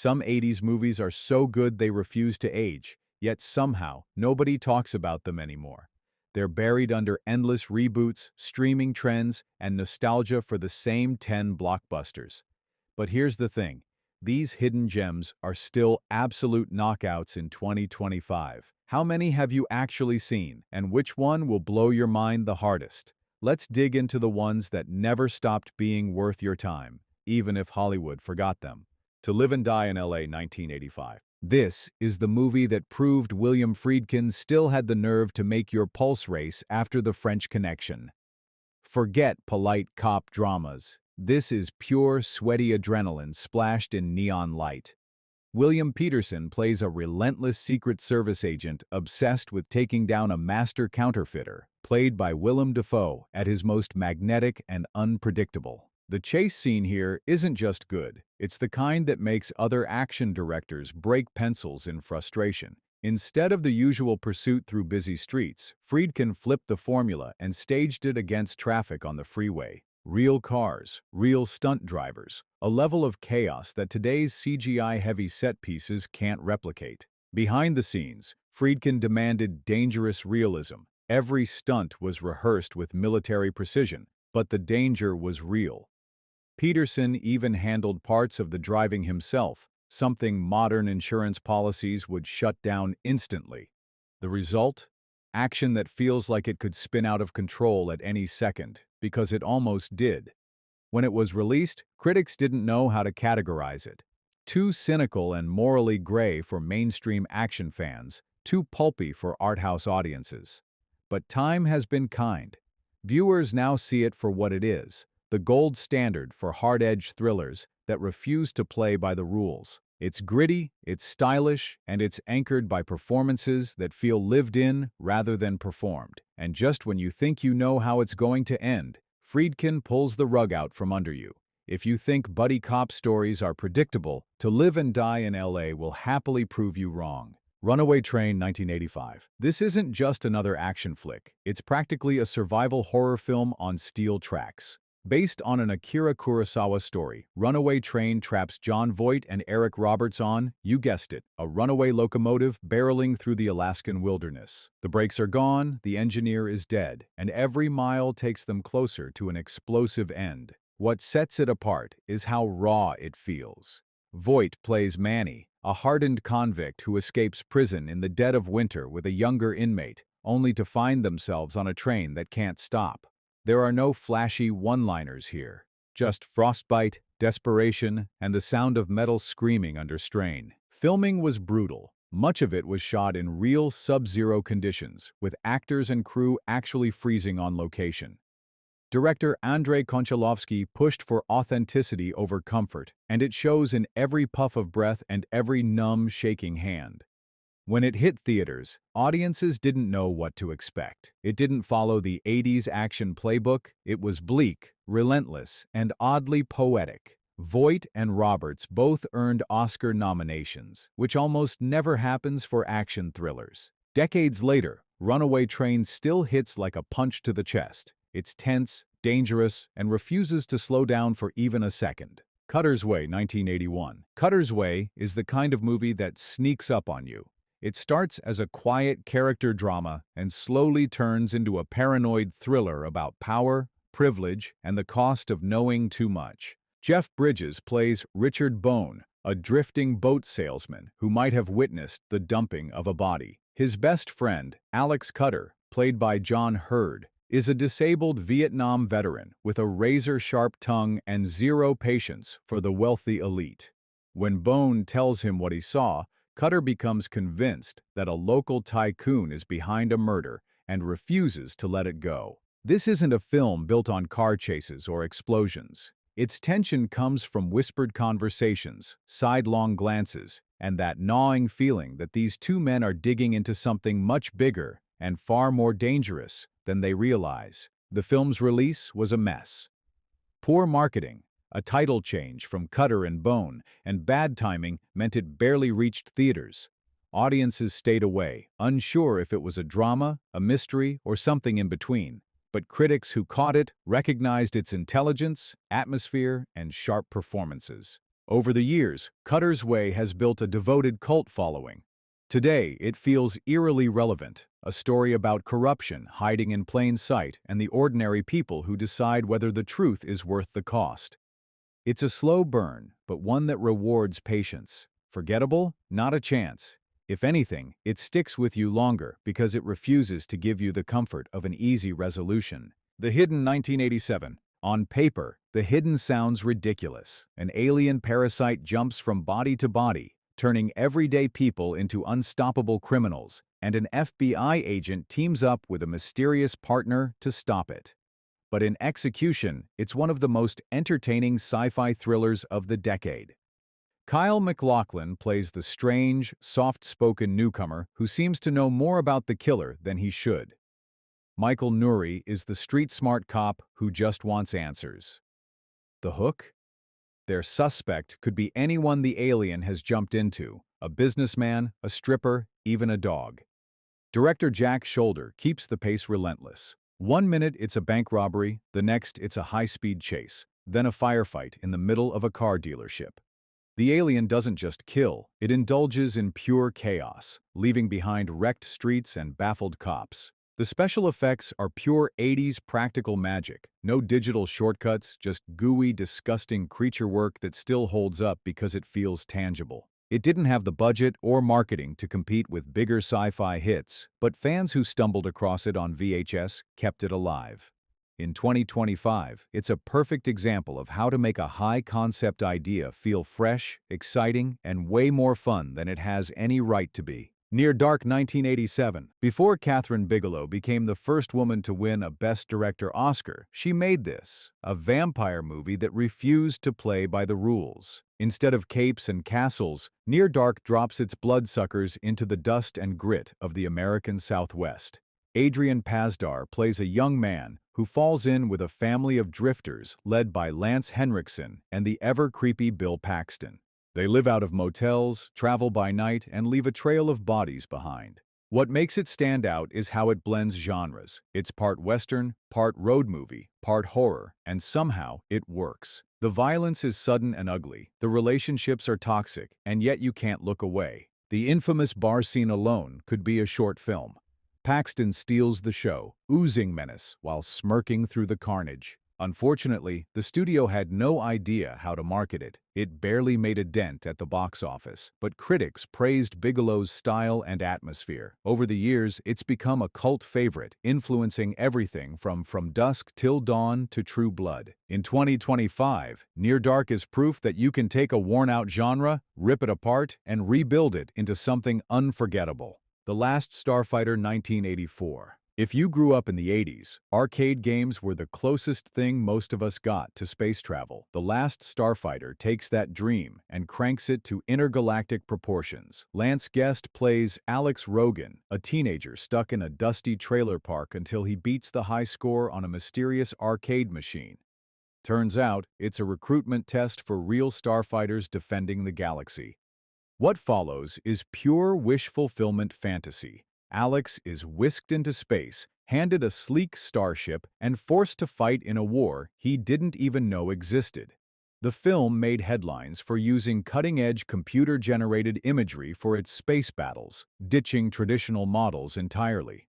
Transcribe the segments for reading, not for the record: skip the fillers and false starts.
Some 80s movies are so good they refuse to age, yet somehow nobody talks about them anymore. They're buried under endless reboots, streaming trends, and nostalgia for the same 10 blockbusters. But here's the thing. These hidden gems are still absolute knockouts in 2025. How many have you actually seen, and which one will blow your mind the hardest? Let's dig into the ones that never stopped being worth your time, even if Hollywood forgot them. To Live and Die in LA 1985. This is the movie that proved William Friedkin still had the nerve to make your pulse race after The French Connection. Forget polite cop dramas. This is pure, sweaty adrenaline splashed in neon light. William Peterson plays a relentless Secret Service agent obsessed with taking down a master counterfeiter, played by Willem Dafoe, at his most magnetic and unpredictable. The chase scene here isn't just good, it's the kind that makes other action directors break pencils in frustration. Instead of the usual pursuit through busy streets, Friedkin flipped the formula and staged it against traffic on the freeway. Real cars, real stunt drivers, a level of chaos that today's CGI-heavy set pieces can't replicate. Behind the scenes, Friedkin demanded dangerous realism. Every stunt was rehearsed with military precision, but the danger was real. Peterson even handled parts of the driving himself, something modern insurance policies would shut down instantly. The result? Action that feels like it could spin out of control at any second, because it almost did. When it was released, critics didn't know how to categorize it. Too cynical and morally gray for mainstream action fans, too pulpy for art house audiences. But time has been kind. Viewers now see it for what it is, the gold standard for hard-edged thrillers that refuse to play by the rules. It's gritty, it's stylish, and it's anchored by performances that feel lived in rather than performed. And just when you think you know how it's going to end, Friedkin pulls the rug out from under you. If you think buddy cop stories are predictable, To Live and Die in LA will happily prove you wrong. Runaway Train 1985. This isn't just another action flick. It's practically a survival horror film on steel tracks. Based on an Akira Kurosawa story, Runaway Train traps Jon Voight and Eric Roberts on, you guessed it, a runaway locomotive barreling through the Alaskan wilderness. The brakes are gone, the engineer is dead, and every mile takes them closer to an explosive end. What sets it apart is how raw it feels. Voight plays Manny, a hardened convict who escapes prison in the dead of winter with a younger inmate, only to find themselves on a train that can't stop. There are no flashy one-liners here, just frostbite, desperation, and the sound of metal screaming under strain. Filming was brutal. Much of it was shot in real sub-zero conditions, with actors and crew actually freezing on location. Director Andrei Konchalovsky pushed for authenticity over comfort, and it shows in every puff of breath and every numb, shaking hand. When it hit theaters, audiences didn't know what to expect. It didn't follow the 80s action playbook. It was bleak, relentless, and oddly poetic. Voight and Roberts both earned Oscar nominations, which almost never happens for action thrillers. Decades later, Runaway Train still hits like a punch to the chest. It's tense, dangerous, and refuses to slow down for even a second. Cutter's Way 1981. Cutter's Way is the kind of movie that sneaks up on you. It starts as a quiet character drama and slowly turns into a paranoid thriller about power, privilege, and the cost of knowing too much. Jeff Bridges plays Richard Bone, a drifting boat salesman who might have witnessed the dumping of a body. His best friend, Alex Cutter, played by John Hurd, is a disabled Vietnam veteran with a razor-sharp tongue and zero patience for the wealthy elite. When Bone tells him what he saw, Cutter becomes convinced that a local tycoon is behind a murder and refuses to let it go. This isn't a film built on car chases or explosions. Its tension comes from whispered conversations, sidelong glances, and that gnawing feeling that these two men are digging into something much bigger and far more dangerous than they realize. The film's release was a mess. Poor marketing, a title change from Cutter and Bone, and bad timing meant it barely reached theaters. Audiences stayed away, unsure if it was a drama, a mystery, or something in between. But critics who caught it recognized its intelligence, atmosphere, and sharp performances. Over the years, Cutter's Way has built a devoted cult following. Today, it feels eerily relevant, a story about corruption hiding in plain sight and the ordinary people who decide whether the truth is worth the cost. It's a slow burn, but one that rewards patience. Forgettable? Not a chance. If anything, it sticks with you longer because it refuses to give you the comfort of an easy resolution. The Hidden 1987. On paper, The Hidden sounds ridiculous. An alien parasite jumps from body to body, turning everyday people into unstoppable criminals, and an FBI agent teams up with a mysterious partner to stop it. But in execution, it's one of the most entertaining sci-fi thrillers of the decade. Kyle MacLachlan plays the strange, soft-spoken newcomer who seems to know more about the killer than he should. Michael Nouri is the street-smart cop who just wants answers. The hook? Their suspect could be anyone the alien has jumped into, a businessman, a stripper, even a dog. Director Jack Shoulder keeps the pace relentless. One minute it's a bank robbery, the next it's a high-speed chase, then a firefight in the middle of a car dealership. The alien doesn't just kill, it indulges in pure chaos, leaving behind wrecked streets and baffled cops. The special effects are pure 80s practical magic. No digital shortcuts, just gooey, disgusting creature work that still holds up because it feels tangible. It didn't have the budget or marketing to compete with bigger sci-fi hits, but fans who stumbled across it on VHS kept it alive. In 2025, it's a perfect example of how to make a high-concept idea feel fresh, exciting, and way more fun than it has any right to be. Near Dark 1987. Before Kathryn Bigelow became the first woman to win a Best Director Oscar, she made this, a vampire movie that refused to play by the rules. Instead of capes and castles, Near Dark drops its bloodsuckers into the dust and grit of the American Southwest. Adrian Pasdar plays a young man who falls in with a family of drifters led by Lance Henriksen and the ever-creepy Bill Paxton. They live out of motels, travel by night, and leave a trail of bodies behind. What makes it stand out is how it blends genres. It's part Western, part road movie, part horror, and somehow it works. The violence is sudden and ugly, the relationships are toxic, and yet you can't look away. The infamous bar scene alone could be a short film. Paxton steals the show, oozing menace while smirking through the carnage. Unfortunately, the studio had no idea how to market it. It barely made a dent at the box office, but critics praised Bigelow's style and atmosphere. Over the years, it's become a cult favorite, influencing everything from Dusk Till Dawn to True Blood. In 2025, Near Dark is proof that you can take a worn-out genre, rip it apart, and rebuild it into something unforgettable. The Last Starfighter 1984. If you grew up in the 80s, arcade games were the closest thing most of us got to space travel. The Last Starfighter takes that dream and cranks it to intergalactic proportions. Lance Guest plays Alex Rogan, a teenager stuck in a dusty trailer park until he beats the high score on a mysterious arcade machine. Turns out, it's a recruitment test for real starfighters defending the galaxy. What follows is pure wish fulfillment fantasy. Alex is whisked into space, handed a sleek starship, and forced to fight in a war he didn't even know existed. The film made headlines for using cutting-edge computer-generated imagery for its space battles, ditching traditional models entirely.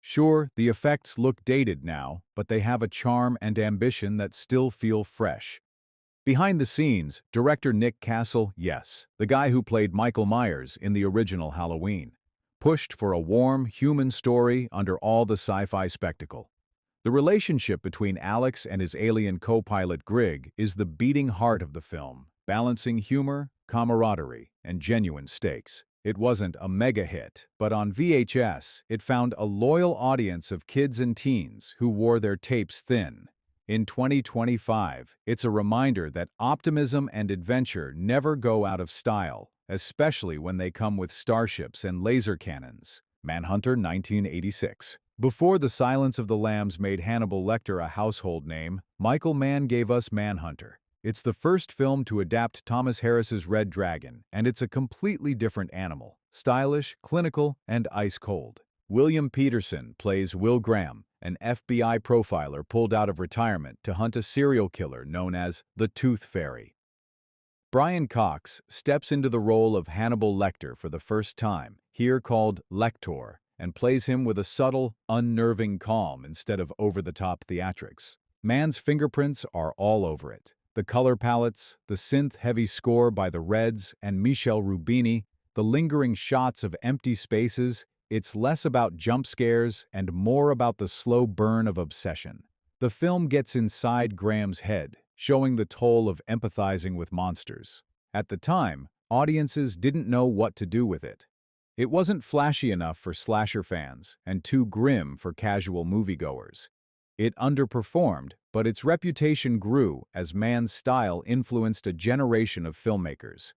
Sure, the effects look dated now, but they have a charm and ambition that still feel fresh. Behind the scenes, director Nick Castle, yes, the guy who played Michael Myers in the original Halloween, pushed for a warm, human story under all the sci-fi spectacle. The relationship between Alex and his alien co-pilot Grig is the beating heart of the film, balancing humor, camaraderie, and genuine stakes. It wasn't a mega hit, but on VHS, it found a loyal audience of kids and teens who wore their tapes thin. In 2025, it's a reminder that optimism and adventure never go out of style, especially when they come with starships and laser cannons. Manhunter 1986. Before The Silence of the Lambs made Hannibal Lecter a household name, Michael Mann gave us Manhunter. It's the first film to adapt Thomas Harris's Red Dragon, and it's a completely different animal, stylish, clinical, and ice-cold. William Peterson plays Will Graham, an FBI profiler pulled out of retirement to hunt a serial killer known as the Tooth Fairy. Brian Cox steps into the role of Hannibal Lecter for the first time, here called Lector, and plays him with a subtle, unnerving calm instead of over-the-top theatrics. Mann's fingerprints are all over it. The color palettes, the synth-heavy score by the Reds and Michel Rubini, the lingering shots of empty spaces, it's less about jump scares and more about the slow burn of obsession. The film gets inside Graham's head, showing the toll of empathizing with monsters. At the time, audiences didn't know what to do with it. It wasn't flashy enough for slasher fans and too grim for casual moviegoers. It underperformed, but its reputation grew as Mann's style influenced a generation of filmmakers.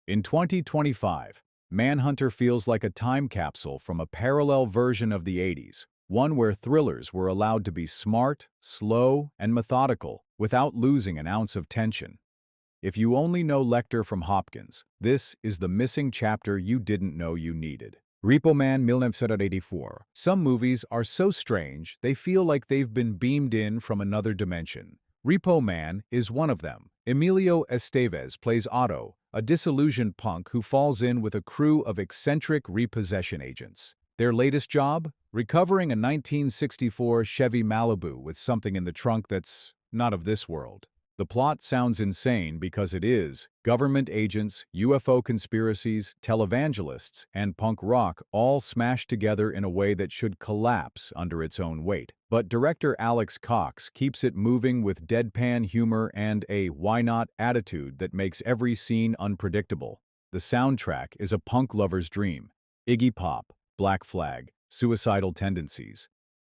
In 2025, Manhunter feels like a time capsule from a parallel version of the 80s, one where thrillers were allowed to be smart, slow, and methodical without losing an ounce of tension. If you only know Lecter from Hopkins, this is the missing chapter you didn't know you needed. Repo Man 1984. Some movies are so strange they feel like they've been beamed in from another dimension. Repo Man is one of them. Emilio Estevez plays Otto, a disillusioned punk who falls in with a crew of eccentric repossession agents. Their latest job? Recovering a 1964 Chevy Malibu with something in the trunk that's not of this world. The plot sounds insane because it is. Government agents, UFO conspiracies, televangelists, and punk rock all smashed together in a way that should collapse under its own weight. But director Alex Cox keeps it moving with deadpan humor and a why-not attitude that makes every scene unpredictable. The soundtrack is a punk lover's dream. Iggy Pop, Black Flag, Suicidal Tendencies.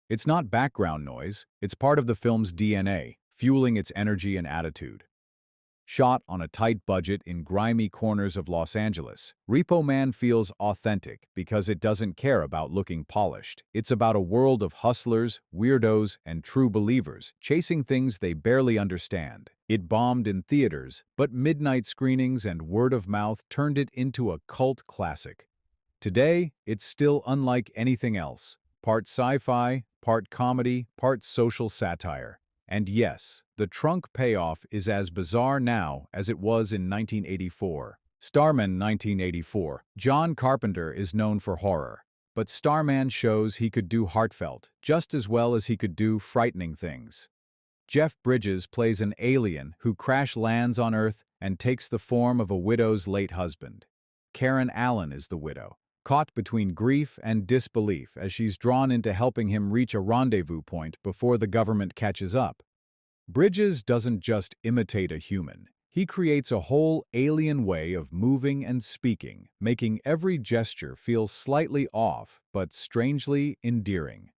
It's not background noise, it's part of the film's DNA, fueling its energy and attitude. Shot on a tight budget in grimy corners of Los Angeles, Repo Man feels authentic because it doesn't care about looking polished. It's about a world of hustlers, weirdos, and true believers chasing things they barely understand. It bombed in theaters, but midnight screenings and word of mouth turned it into a cult classic. Today, it's still unlike anything else. Part sci-fi, part comedy, part social satire. And yes, the trunk payoff is as bizarre now as it was in 1984. Starman 1984. John Carpenter is known for horror, but Starman shows he could do heartfelt just as well as he could do frightening things. Jeff Bridges plays an alien who crash lands on Earth and takes the form of a widow's late husband. Karen Allen is the widow, caught between grief and disbelief as she's drawn into helping him reach a rendezvous point before the government catches up. Bridges doesn't just imitate a human. He creates a whole alien way of moving and speaking, making every gesture feel slightly off but strangely endearing.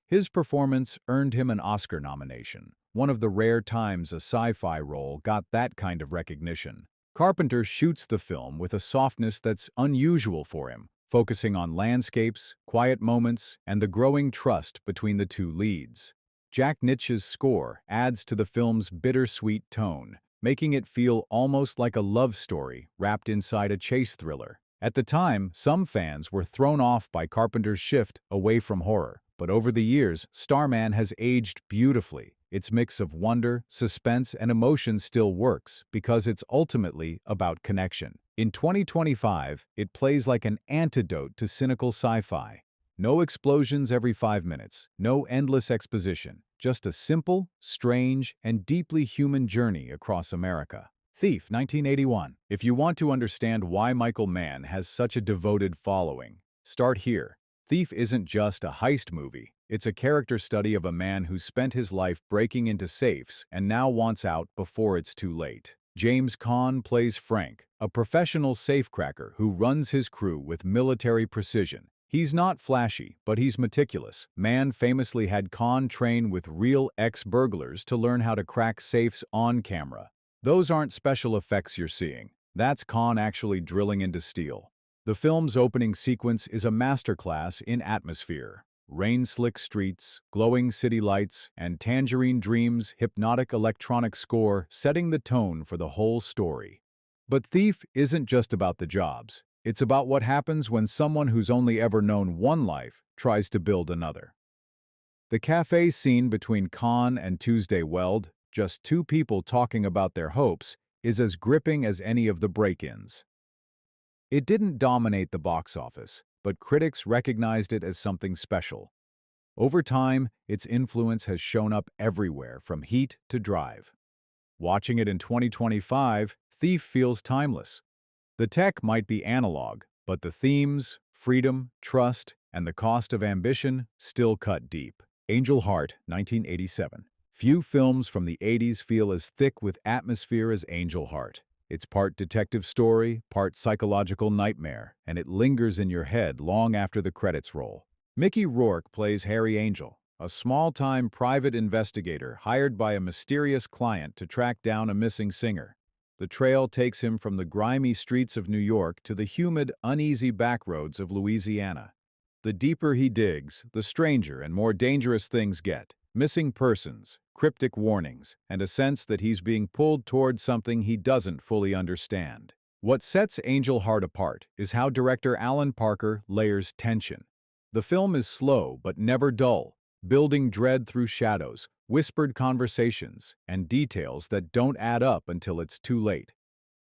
His performance earned him an Oscar nomination, one of the rare times a sci-fi role got that kind of recognition. Carpenter shoots the film with a softness that's unusual for him, focusing on landscapes, quiet moments, and the growing trust between the two leads. Jack Nitzsche's score adds to the film's bittersweet tone, making it feel almost like a love story wrapped inside a chase thriller. At the time, some fans were thrown off by Carpenter's shift away from horror, but over the years, Starman has aged beautifully. Its mix of wonder, suspense, and emotion still works because it's ultimately about connection. In 2025, it plays like an antidote to cynical sci-fi. No explosions every 5 minutes, no endless exposition, just a simple, strange, and deeply human journey across America. Thief, 1981. If you want to understand why Michael Mann has such a devoted following, start here. Thief isn't just a heist movie. It's a character study of a man who spent his life breaking into safes and now wants out before it's too late. James Caan plays Frank, a professional safecracker who runs his crew with military precision. He's not flashy, but he's meticulous. Mann famously had Caan train with real ex-burglars to learn how to crack safes on camera. Those aren't special effects you're seeing. That's Caan actually drilling into steel. The film's opening sequence is a masterclass in atmosphere. Rain-slick streets, glowing city lights, and Tangerine Dream's hypnotic electronic score setting the tone for the whole story. But Thief isn't just about the jobs. It's about what happens when someone who's only ever known one life tries to build another. The cafe scene between Caan and Tuesday Weld, just two people talking about their hopes, is as gripping as any of the break-ins. It didn't dominate the box office, but critics recognized it as something special. Over time, its influence has shown up everywhere, from Heat to Drive. Watching it in 2025, Thief feels timeless. The tech might be analog, but the themes, freedom, trust, and the cost of ambition still cut deep. Angel Heart, 1987. Few films from the 80s feel as thick with atmosphere as Angel Heart. It's part detective story, part psychological nightmare, and it lingers in your head long after the credits roll. Mickey Rourke plays Harry Angel, a small-time private investigator hired by a mysterious client to track down a missing singer. The trail takes him from the grimy streets of New York to the humid, uneasy backroads of Louisiana. The deeper he digs, the stranger and more dangerous things get. Missing persons, cryptic warnings, and a sense that he's being pulled toward something he doesn't fully understand. What sets Angel Heart apart is how director Alan Parker layers tension. The film is slow but never dull, building dread through shadows, whispered conversations, and details that don't add up until it's too late.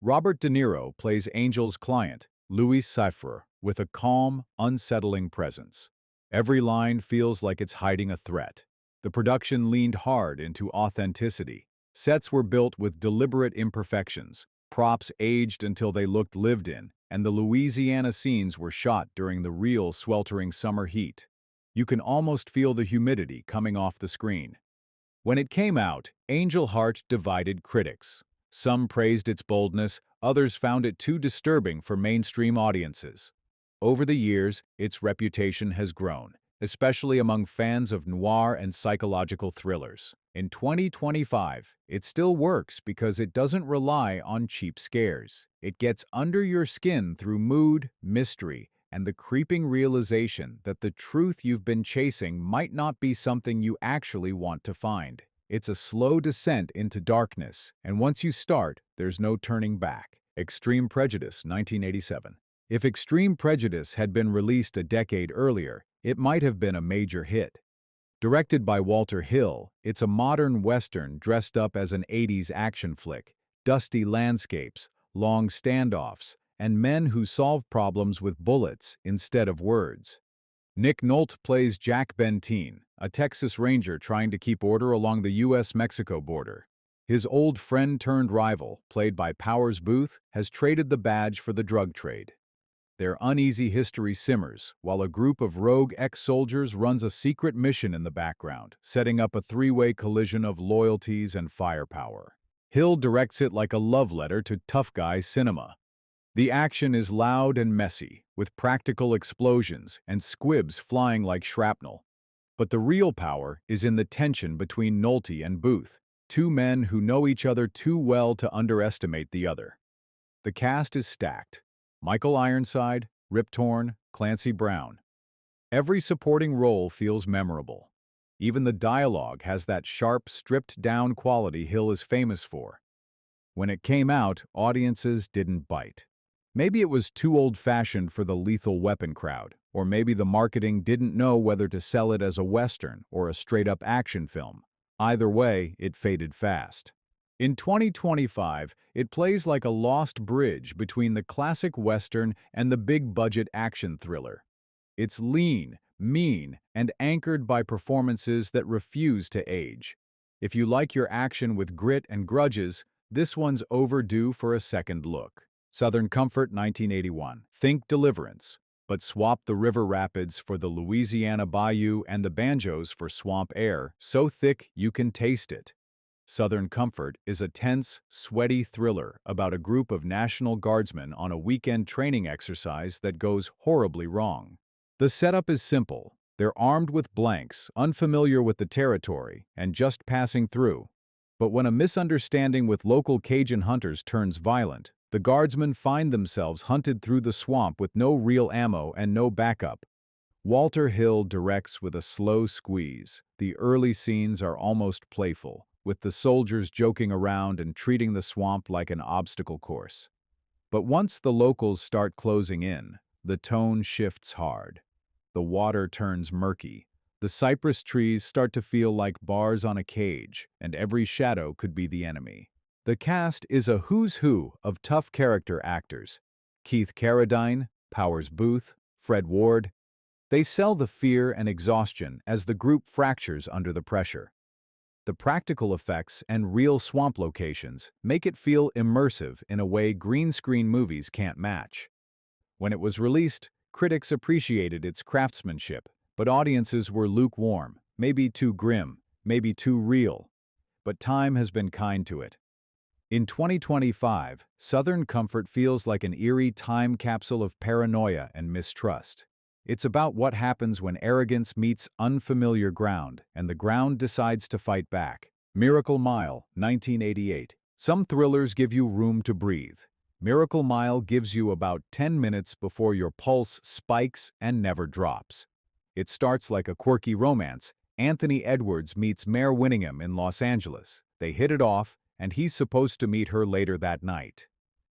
Robert De Niro plays Angel's client, Louis Cypher, with a calm, unsettling presence. Every line feels like it's hiding a threat. The production leaned hard into authenticity. Sets were built with deliberate imperfections, props aged until they looked lived in, and the Louisiana scenes were shot during the real sweltering summer heat. You can almost feel the humidity coming off the screen. When it came out, Angel Heart divided critics. Some praised its boldness, others found it too disturbing for mainstream audiences. Over the years, its reputation has grown, especially among fans of noir and psychological thrillers. In 2025, it still works because it doesn't rely on cheap scares. It gets under your skin through mood, mystery, and the creeping realization that the truth you've been chasing might not be something you actually want to find. It's a slow descent into darkness, and once you start, there's no turning back. Extreme Prejudice, 1987. If Extreme Prejudice had been released a decade earlier, it might have been a major hit. Directed by Walter Hill, it's a modern Western dressed up as an 80s action flick. Dusty landscapes, long standoffs, and men who solve problems with bullets instead of words. Nick Nolte plays Jack Benteen, a Texas Ranger trying to keep order along the U.S.-Mexico border. His old friend-turned-rival, played by Powers Booth, has traded the badge for the drug trade. Their uneasy history simmers, while a group of rogue ex-soldiers runs a secret mission in the background, setting up a three-way collision of loyalties and firepower. Hill directs it like a love letter to tough guy cinema. The action is loud and messy, with practical explosions and squibs flying like shrapnel. But the real power is in the tension between Nolte and Booth, two men who know each other too well to underestimate the other. The cast is stacked. Michael Ironside, Rip Torn, Clancy Brown. Every supporting role feels memorable. Even the dialogue has that sharp, stripped-down quality Hill is famous for. When it came out, audiences didn't bite. Maybe it was too old-fashioned for the Lethal Weapon crowd, or maybe the marketing didn't know whether to sell it as a Western or a straight-up action film. Either way, it faded fast. In 2025, it plays like a lost bridge between the classic Western and the big-budget action thriller. It's lean, mean, and anchored by performances that refuse to age. If you like your action with grit and grudges, this one's overdue for a second look. Southern Comfort, 1981. Think Deliverance, but swap the river rapids for the Louisiana bayou and the banjos for swamp air, so thick you can taste it. Southern Comfort is a tense, sweaty thriller about a group of National Guardsmen on a weekend training exercise that goes horribly wrong. The setup is simple. They're armed with blanks, unfamiliar with the territory, and just passing through. But when a misunderstanding with local Cajun hunters turns violent, the Guardsmen find themselves hunted through the swamp with no real ammo and no backup. Walter Hill directs with a slow squeeze. The early scenes are almost playful, with the soldiers joking around and treating the swamp like an obstacle course. But once the locals start closing in, the tone shifts hard. The water turns murky. The cypress trees start to feel like bars on a cage, and every shadow could be the enemy. The cast is a who's who of tough character actors. Keith Carradine, Powers Booth, Fred Ward. They sell the fear and exhaustion as the group fractures under the pressure. The practical effects and real swamp locations make it feel immersive in a way green screen movies can't match. When it was released, critics appreciated its craftsmanship, but audiences were lukewarm, maybe too grim, maybe too real. But time has been kind to it. In 2025, Southern Comfort feels like an eerie time capsule of paranoia and mistrust. It's about what happens when arrogance meets unfamiliar ground and the ground decides to fight back. Miracle Mile, 1988. Some thrillers give you room to breathe. Miracle Mile gives you about 10 minutes before your pulse spikes and never drops. It starts like a quirky romance. Anthony Edwards meets Mare Winningham in Los Angeles. They hit it off, and he's supposed to meet her later that night.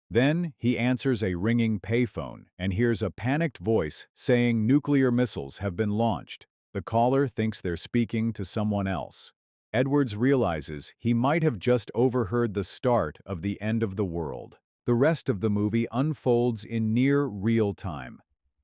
Then, he answers a ringing payphone and hears a panicked voice saying nuclear missiles have been launched. The caller thinks they're speaking to someone else. Edwards realizes he might have just overheard the start of the end of the world. The rest of the movie unfolds in near real time.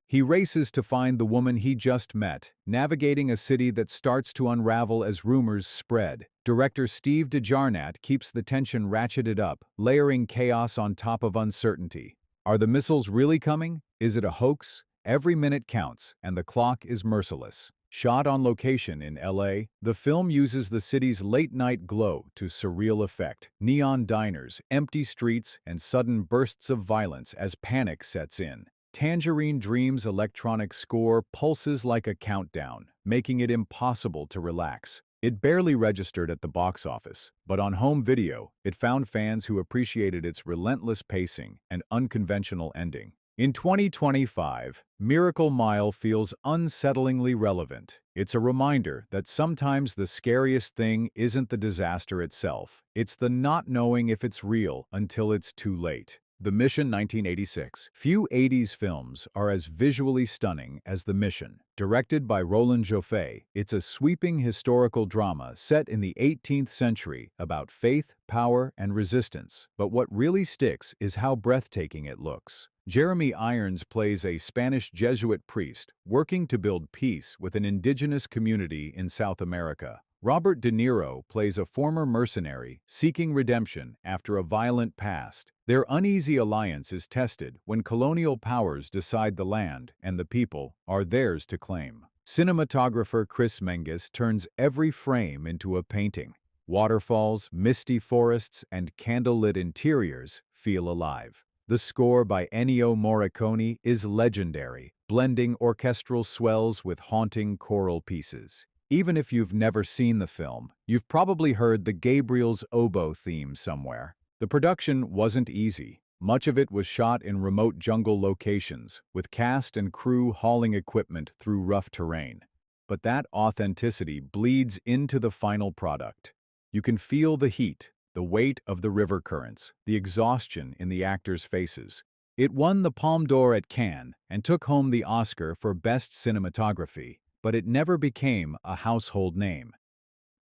He races to find the woman he just met, navigating a city that starts to unravel as rumors spread. Director Steve DeJarnat keeps the tension ratcheted up, layering chaos on top of uncertainty. Are the missiles really coming? Is it a hoax? Every minute counts, and the clock is merciless. Shot on location in LA, the film uses the city's late-night glow to surreal effect. Neon diners, empty streets, and sudden bursts of violence as panic sets in. Tangerine Dream's electronic score pulses like a countdown, making it impossible to relax. It barely registered at the box office, but on home video, it found fans who appreciated its relentless pacing and unconventional ending. In 2025, Miracle Mile feels unsettlingly relevant. It's a reminder that sometimes the scariest thing isn't the disaster itself, it's the not knowing if it's real until it's too late. The Mission, 1986. Few 80s films are as visually stunning as The Mission. Directed by Roland Joffé, it's a sweeping historical drama set in the 18th century about faith, power, and resistance. But what really sticks is how breathtaking it looks. Jeremy Irons plays a Spanish Jesuit priest working to build peace with an indigenous community in South America. Robert De Niro plays a former mercenary seeking redemption after a violent past. Their uneasy alliance is tested when colonial powers decide the land and the people are theirs to claim. Cinematographer Chris Menges turns every frame into a painting. Waterfalls, misty forests, and candlelit interiors feel alive. The score by Ennio Morricone is legendary, blending orchestral swells with haunting choral pieces. Even if you've never seen the film, you've probably heard the Gabriel's oboe theme somewhere. The production wasn't easy. Much of it was shot in remote jungle locations, with cast and crew hauling equipment through rough terrain. But that authenticity bleeds into the final product. You can feel the heat, the weight of the river currents, the exhaustion in the actors' faces. It won the Palme d'Or at Cannes and took home the Oscar for Best Cinematography, but it never became a household name.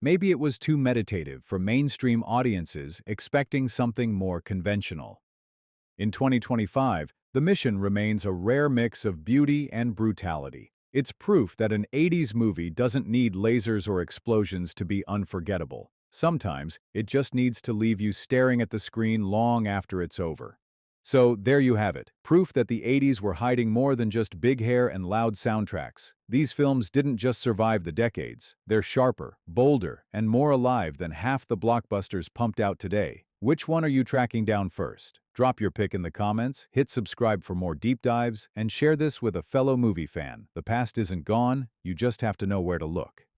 Maybe it was too meditative for mainstream audiences expecting something more conventional. In 2025, The Mission remains a rare mix of beauty and brutality. It's proof that an 80s movie doesn't need lasers or explosions to be unforgettable. Sometimes, it just needs to leave you staring at the screen long after it's over. So, there you have it, proof that the 80s were hiding more than just big hair and loud soundtracks. These films didn't just survive the decades, they're sharper, bolder, and more alive than half the blockbusters pumped out today. Which one are you tracking down first? Drop your pick in the comments, hit subscribe for more deep dives, and share this with a fellow movie fan. The past isn't gone, you just have to know where to look.